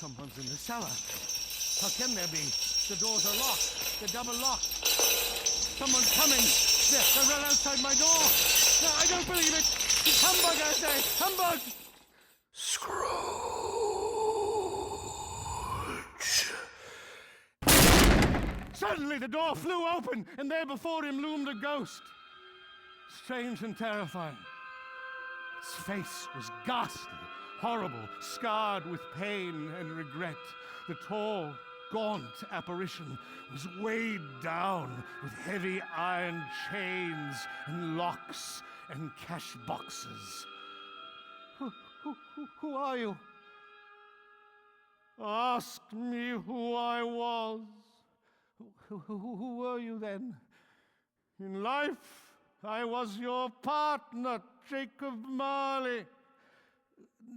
Someone's in the cellar. How can there be? The doors are locked. They're double locked. Someone's coming. They're right outside my door. No, I don't believe it. It's humbug, I say. Humbug! Scrooge. Suddenly the door flew open, and there before him loomed a ghost. Strange and terrifying. Its face was ghastly, horrible, scarred with pain and regret. The tall, gaunt apparition was weighed down with heavy iron chains and locks and cash boxes. Who are you? Ask me who I was. Who were you then? In life, I was your partner, Jacob Marley.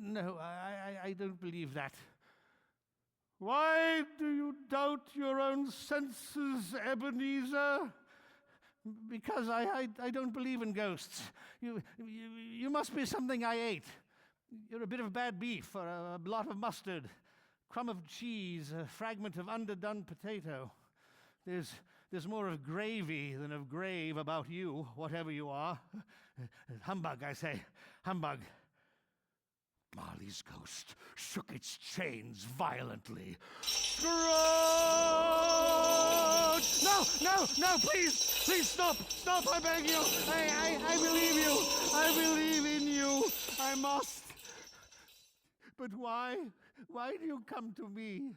No, I don't believe that. Why do you doubt your own senses, Ebenezer? Because I don't believe in ghosts. You must be something I ate. You're a bit of bad beef, or a blot of mustard, crumb of cheese, a fragment of underdone potato. There's more of gravy than of grave about you, whatever you are. Humbug, I say. Humbug. Marley's ghost shook its chains violently. Scrooge! No, please, stop, I beg you. I believe you. I believe in you. I must. But why? Why do you come to me?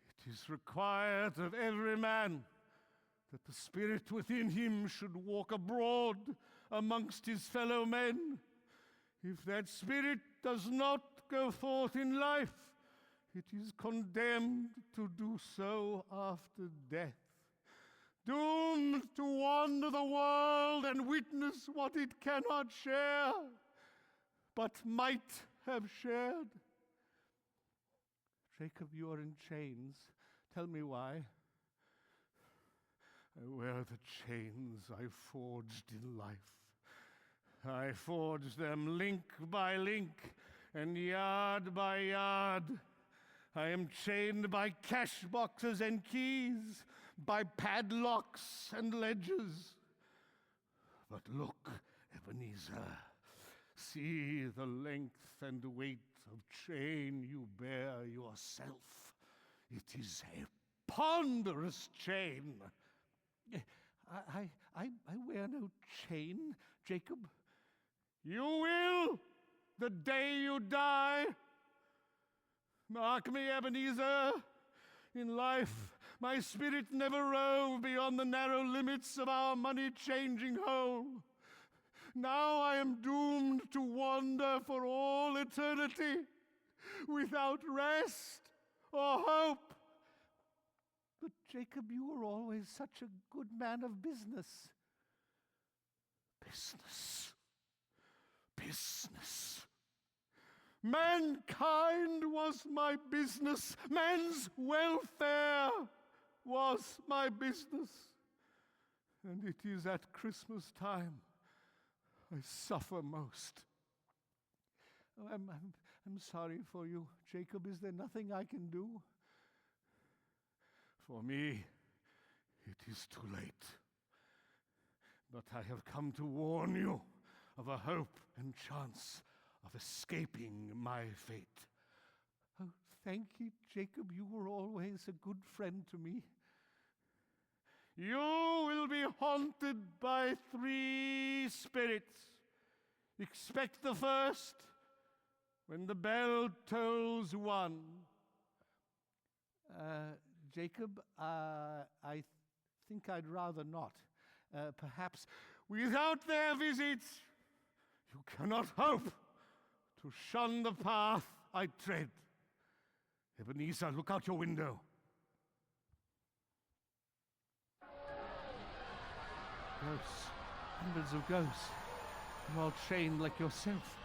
It is required of every man that the spirit within him should walk abroad amongst his fellow men. If that spirit does not go forth in life, it is condemned to do so after death, doomed to wander the world and witness what it cannot share, but might have shared. Jacob, you are in chains. Tell me why. I wear the chains I forged in life. I forged them link by link and yard by yard. I am chained by cash boxes and keys, by padlocks and ledgers. But look, Ebenezer, see the length and weight of chain you bear yourself. It is a ponderous chain. I wear no chain, Jacob. You will, the day you die. Mark me, Ebenezer. In life, my spirit never roved beyond the narrow limits of our money-changing home. Now I am doomed to wander for all eternity, without rest or hope. But Jacob, you were always such a good man of business. Business. Mankind was my business. Man's welfare was my business. And it is at Christmas time I suffer most. Oh, I'm sorry for you, Jacob. Is there nothing I can do? For me, it is too late. But I have come to warn you of a hope and chance of escaping my fate. Oh, thank you, Jacob. You were always a good friend to me. You will be haunted by 3 spirits. Expect the first when the bell tolls 1. Jacob, I think I'd rather not. Perhaps without their visits, you cannot hope to shun the path I tread. Ebenezer, look out your window. Ghosts, hundreds of ghosts, they're all chained like yourself.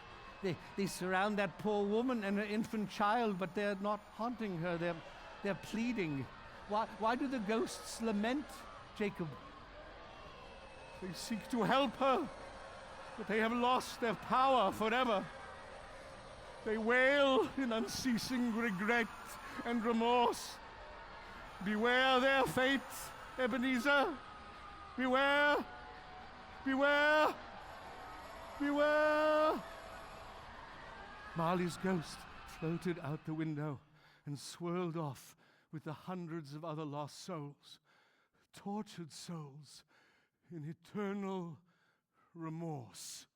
They surround that poor woman and her infant child, but they're not haunting her, they're pleading. Why do the ghosts lament, Jacob? They seek to help her, but they have lost their power forever. They wail in unceasing regret and remorse. Beware their fate, Ebenezer. Beware, beware, beware. Marley's ghost floated out the window and swirled off with the hundreds of other lost souls, tortured souls in eternal remorse.